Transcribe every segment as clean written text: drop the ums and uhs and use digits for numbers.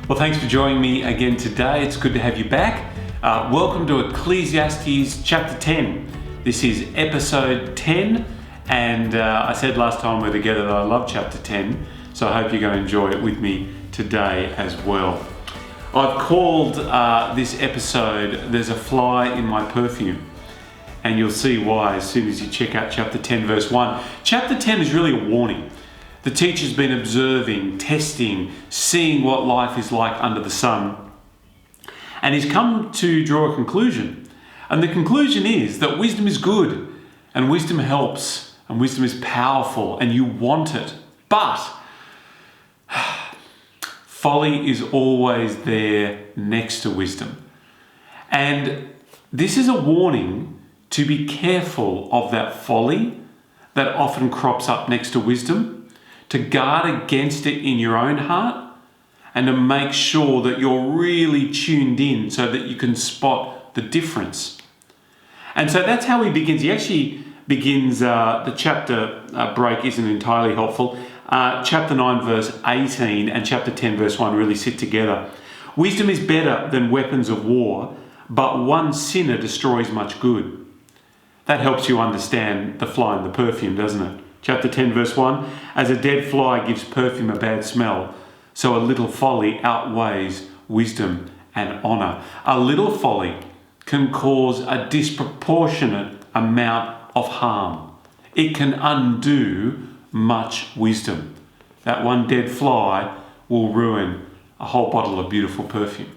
Well, thanks for joining me again today. It's good to have you back. Welcome to Ecclesiastes chapter 10. This is episode 10, and I said last time we were together that I love chapter 10, so I hope you're going to enjoy it with me today as well. I've called this episode, There's a Fly in My Perfume, and you'll see why as soon as you check out chapter 10 verse 1. Chapter 10 is really a warning. The teacher's been observing, testing, seeing what life is like under the sun, and he's come to draw a conclusion. And the conclusion is that wisdom is good, and wisdom helps, and wisdom is powerful, and you want it. But folly is always there next to wisdom. And this is a warning to be careful of that folly that often crops up next to wisdom, to guard against it in your own heart, and to make sure that you're really tuned in so that you can spot the difference. And so that's how he begins. He actually begins, the chapter break isn't entirely helpful. Chapter 9 verse 18 and chapter 10 verse 1 really sit together. Wisdom is better than weapons of war, but one sinner destroys much good. That helps you understand the fly in the perfume, doesn't it? Chapter 10 verse 1, as a dead fly gives perfume a bad smell, so a little folly outweighs wisdom and honour. A little folly can cause a disproportionate amount of harm. It can undo much wisdom. That one dead fly will ruin a whole bottle of beautiful perfume.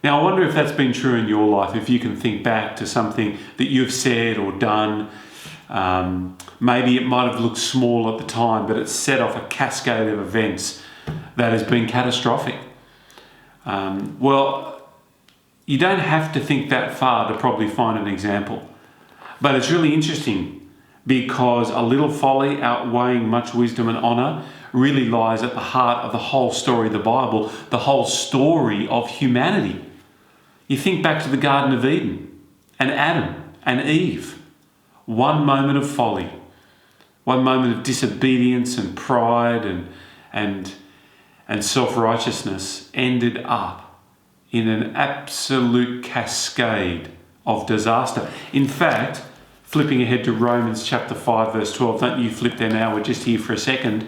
Now, I wonder if that's been true in your life, if you can think back to something that you've said or done. Maybe it might have looked small at the time, but it's set off a cascade of events that has been catastrophic. Well, you don't have to think that far to probably find an example. But it's really interesting because a little folly outweighing much wisdom and honour really lies at the heart of the whole story of the Bible, the whole story of humanity. You think back to the Garden of Eden and Adam and Eve. One moment of folly, one moment of disobedience and pride and self-righteousness ended up in an absolute cascade of disaster. In fact, flipping ahead to Romans chapter 5 verse 12, don't you flip there now, we're just here for a second,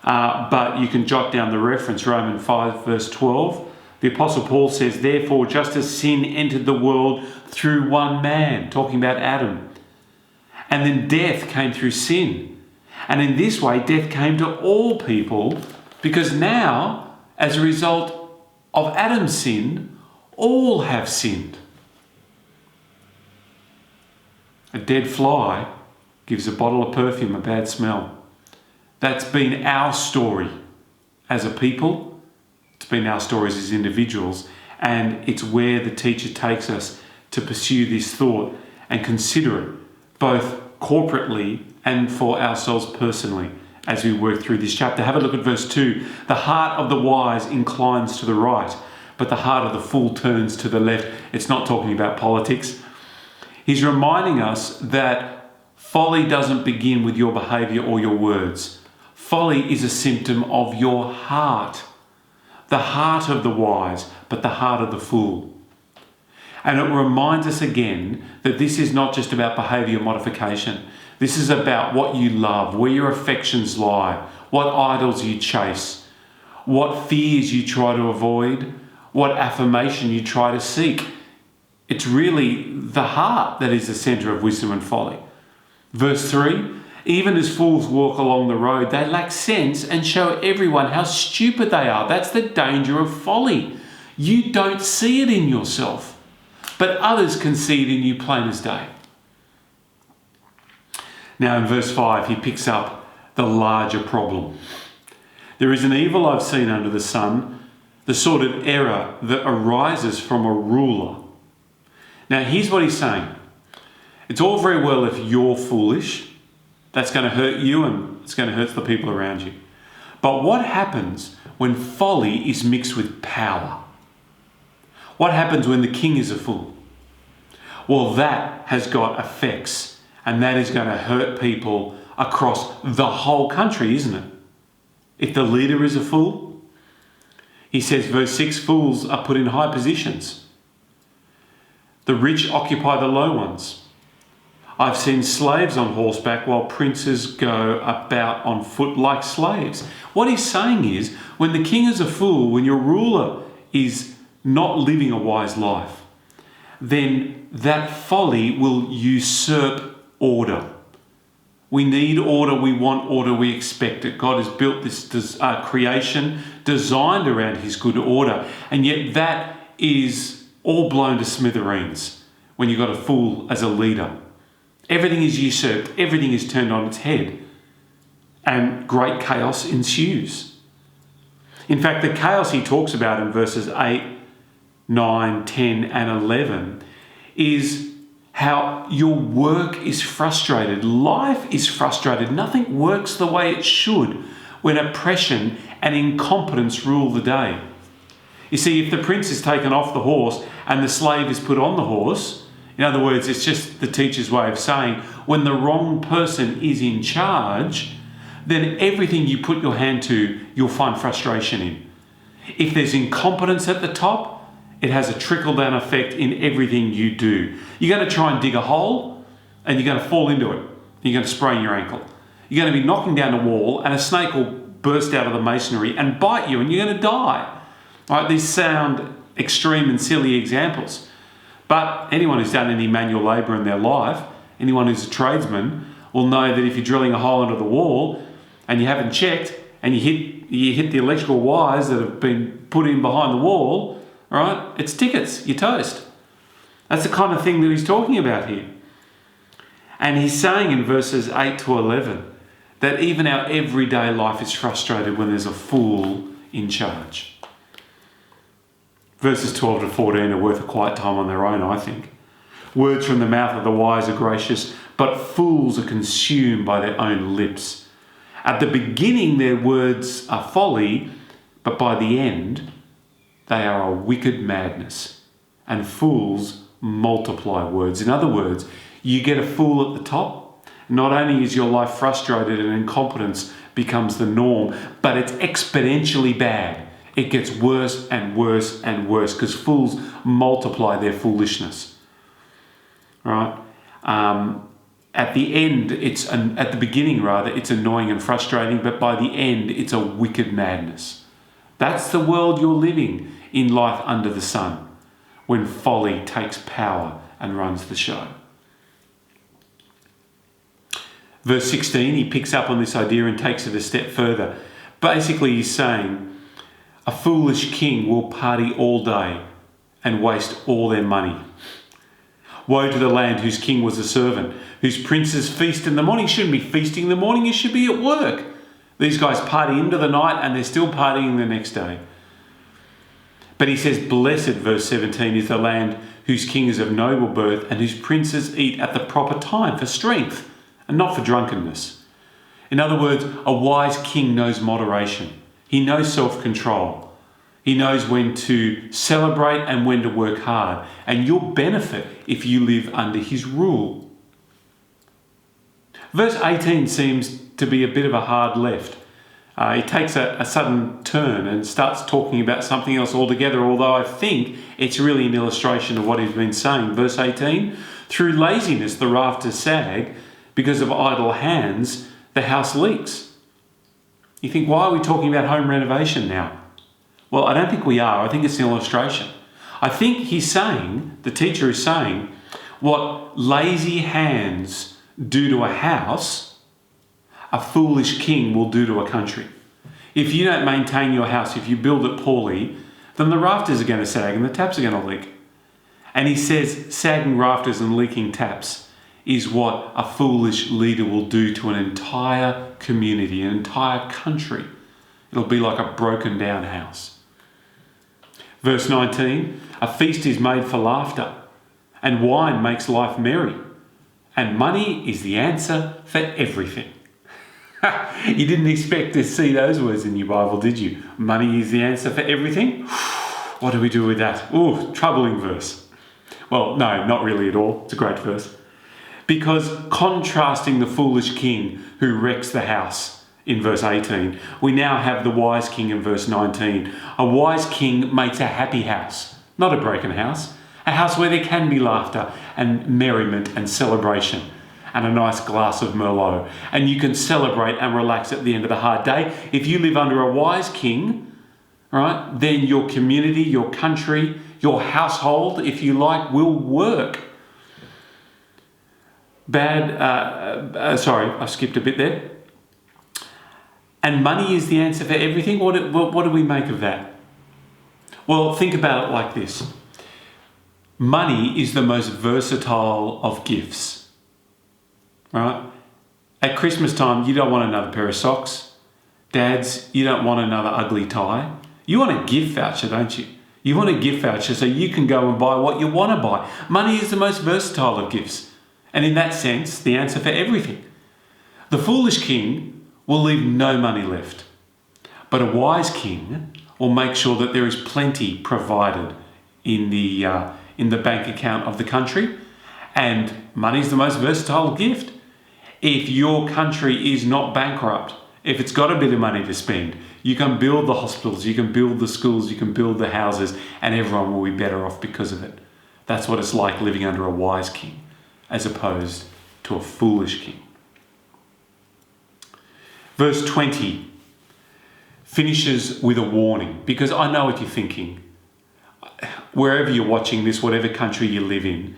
but you can jot down the reference, Romans 5 verse 12. The Apostle Paul says, therefore, just as sin entered the world through one man, talking about Adam, and then death came through sin. And in this way, death came to all people because now, as a result of Adam's sin, all have sinned. A dead fly gives a bottle of perfume a bad smell. That's been our story as a people. It's been our stories as individuals. And it's where the teacher takes us to pursue this thought and consider it, both corporately and for ourselves personally as we work through this chapter. Have a look at verse 2. The heart of the wise inclines to the right, but the heart of the fool turns to the left. It's not talking about politics. He's reminding us that folly doesn't begin with your behaviour or your words. Folly is a symptom of your heart. The heart of the wise, but the heart of the fool. And it reminds us again that this is not just about behaviour modification. This is about what you love, where your affections lie, what idols you chase, what fears you try to avoid, what affirmation you try to seek. It's really the heart that is the centre of wisdom and folly. Verse 3, even as fools walk along the road, they lack sense and show everyone how stupid they are. That's the danger of folly. You don't see it in yourself, but others can see it in you plain as day. Now in verse 5, he picks up the larger problem. There is an evil I've seen under the sun, the sort of error that arises from a ruler. Now here's what he's saying. It's all very well if you're foolish. That's going to hurt you and it's going to hurt the people around you. But what happens when folly is mixed with power? What happens when the king is a fool? Well, that has got effects, and that is going to hurt people across the whole country, isn't it? If the leader is a fool, He says, verse 6, fools are put in high positions. The rich occupy the low ones. I've seen slaves on horseback while princes go about on foot like slaves. What he's saying is, when the king is a fool, when your ruler is not living a wise life, then that folly will usurp order. We need order, we want order, we expect it. God has built this creation designed around his good order, and yet that is all blown to smithereens when you've got a fool as a leader. Everything is usurped, everything is turned on its head, and great chaos ensues. In fact, the chaos he talks about in verses 8, 9, 10 and 11 is how your work is frustrated. Life is frustrated. Nothing works the way it should when oppression and incompetence rule the day. You see, if the prince is taken off the horse and the slave is put on the horse, in other words, it's just the teacher's way of saying when the wrong person is in charge, then everything you put your hand to, you'll find frustration in. If there's incompetence at the top, it has a trickle-down effect in everything you do. You're going to try and dig a hole and you're going to fall into it. You're going to sprain your ankle. You're going to be knocking down a wall and a snake will burst out of the masonry and bite you and you're going to die. Right? These sound extreme and silly examples. But anyone who's done any manual labour in their life, anyone who's a tradesman, will know that if you're drilling a hole into the wall and you haven't checked and you hit the electrical wires that have been put in behind the wall, right, it's tickets, you're toast. That's the kind of thing that he's talking about here. And he's saying in verses 8 to 11 that even our everyday life is frustrated when there's a fool in charge. Verses 12 to 14 are worth a quiet time on their own, I think. Words from the mouth of the wise are gracious, but fools are consumed by their own lips. At the beginning, their words are folly, but by the end, they are a wicked madness. And fools multiply words. In other words, you get a fool at the top, not only is your life frustrated and incompetence becomes the norm, but it's exponentially bad. It gets worse and worse and worse because fools multiply their foolishness. Right? At the beginning, it's annoying and frustrating, but by the end, it's a wicked madness. That's the world you're living in life under the sun, when folly takes power and runs the show. Verse 16, he picks up on this idea and takes it a step further. Basically, he's saying, a foolish king will party all day and waste all their money. Woe to the land whose king was a servant, whose princes feast in the morning. You shouldn't be feasting in the morning, you should be at work. These guys party into the night and they're still partying the next day. But he says, blessed, verse 17, is the land whose king is of noble birth and whose princes eat at the proper time for strength and not for drunkenness. In other words, a wise king knows moderation. He knows self-control. He knows when to celebrate and when to work hard. And you'll benefit if you live under his rule. Verse 18 seems to be a bit of a hard left. He takes a sudden turn and starts talking about something else altogether, although I think it's really an illustration of what he's been saying. Verse 18, through laziness the rafters sag, because of idle hands the house leaks. You think, why are we talking about home renovation now? Well, I don't think we are. I think it's an illustration. I think he's saying, the teacher is saying, what lazy hands do to a house, a foolish king will do to a country. If you don't maintain your house, if you build it poorly, then the rafters are going to sag and the taps are going to leak. And he says sagging rafters and leaking taps is what a foolish leader will do to an entire community, an entire country. It'll be like a broken down house. Verse 19, a feast is made for laughter, and wine makes life merry, and money is the answer for everything. You didn't expect to see those words in your Bible, did you? Money is the answer for everything? What do we do with that? Ooh, troubling verse. Well, no, not really at all. It's a great verse. Because contrasting the foolish king who wrecks the house in verse 18, we now have the wise king in verse 19. A wise king makes a happy house, not a broken house, a house where there can be laughter and merriment and celebration and a nice glass of Merlot. And you can celebrate and relax at the end of the hard day. If you live under a wise king, right, then your community, your country, your household, if you like, will work. Sorry, I skipped a bit there. And money is the answer for everything. What do we make of that? Well, think about it like this. Money is the most versatile of gifts. Right? At Christmas time, you don't want another pair of socks. Dads, you don't want another ugly tie. You want a gift voucher, don't you? You want a gift voucher so you can go and buy what you want to buy. Money is the most versatile of gifts. And in that sense, the answer for everything. The foolish king will leave no money left. But a wise king will make sure that there is plenty provided in the bank account of the country. And money is the most versatile gift. If your country is not bankrupt, if it's got a bit of money to spend, you can build the hospitals, you can build the schools, you can build the houses, and everyone will be better off because of it. That's what it's like living under a wise king, as opposed to a foolish king. Verse 20 finishes with a warning, because I know what you're thinking. Wherever you're watching this, whatever country you live in,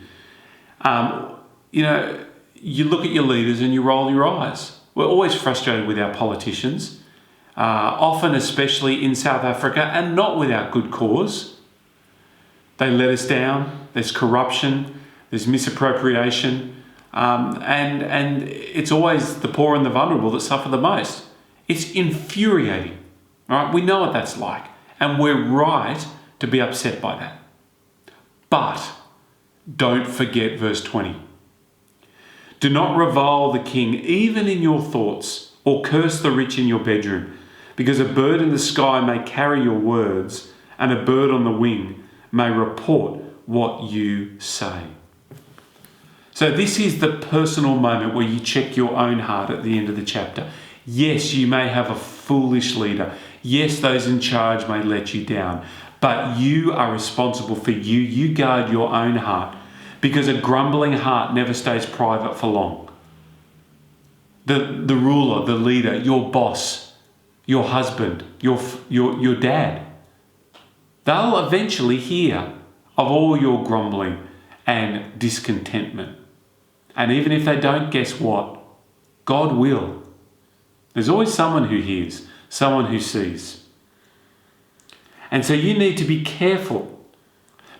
you look at your leaders and you roll your eyes. We're always frustrated with our politicians, often especially in South Africa, and not without good cause. They let us down, there's corruption, there's misappropriation, and it's always the poor and the vulnerable that suffer the most. It's infuriating, right? We know what that's like, and we're right to be upset by that. But don't forget verse 20. Do not revile the king, even in your thoughts, or curse the rich in your bedroom, because a bird in the sky may carry your words, and a bird on the wing may report what you say. So this is the personal moment where you check your own heart at the end of the chapter. Yes, you may have a foolish leader. Yes, those in charge may let you down. But you are responsible for you. You guard your own heart, because a grumbling heart never stays private for long. The ruler, the leader, your boss, your husband, your dad, they'll eventually hear of all your grumbling and discontentment. And even if they don't, guess what? God will. There's always someone who hears, someone who sees. And so you need to be careful,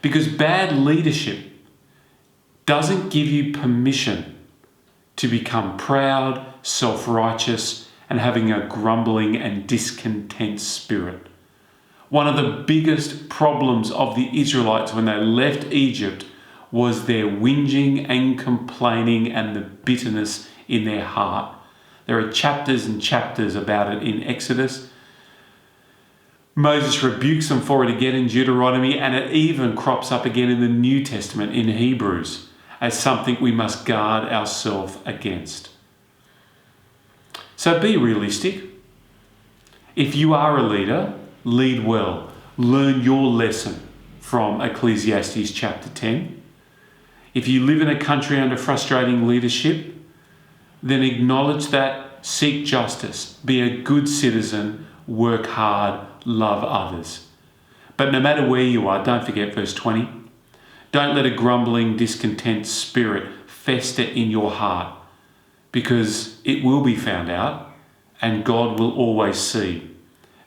because bad leadership doesn't give you permission to become proud, self-righteous, and having a grumbling and discontent spirit. One of the biggest problems of the Israelites when they left Egypt was their whinging and complaining and the bitterness in their heart. There are chapters and chapters about it in Exodus. Moses rebukes them for it again in Deuteronomy, and it even crops up again in the New Testament in Hebrews as something we must guard ourselves against. So be realistic. If you are a leader, lead well. Learn your lesson from Ecclesiastes chapter 10. If you live in a country under frustrating leadership, then acknowledge that, seek justice, be a good citizen, work hard, love others. But no matter where you are, don't forget verse 20. Don't let a grumbling, discontent spirit fester in your heart, because it will be found out and God will always see.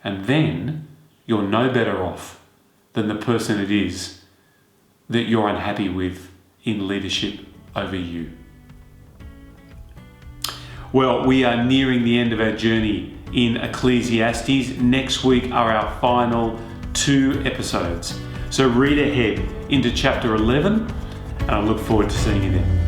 And then you're no better off than the person it is that you're unhappy with in leadership over you. Well, we are nearing the end of our journey in Ecclesiastes. Next week are our final 2 episodes. So read ahead into chapter 11, and I look forward to seeing you then.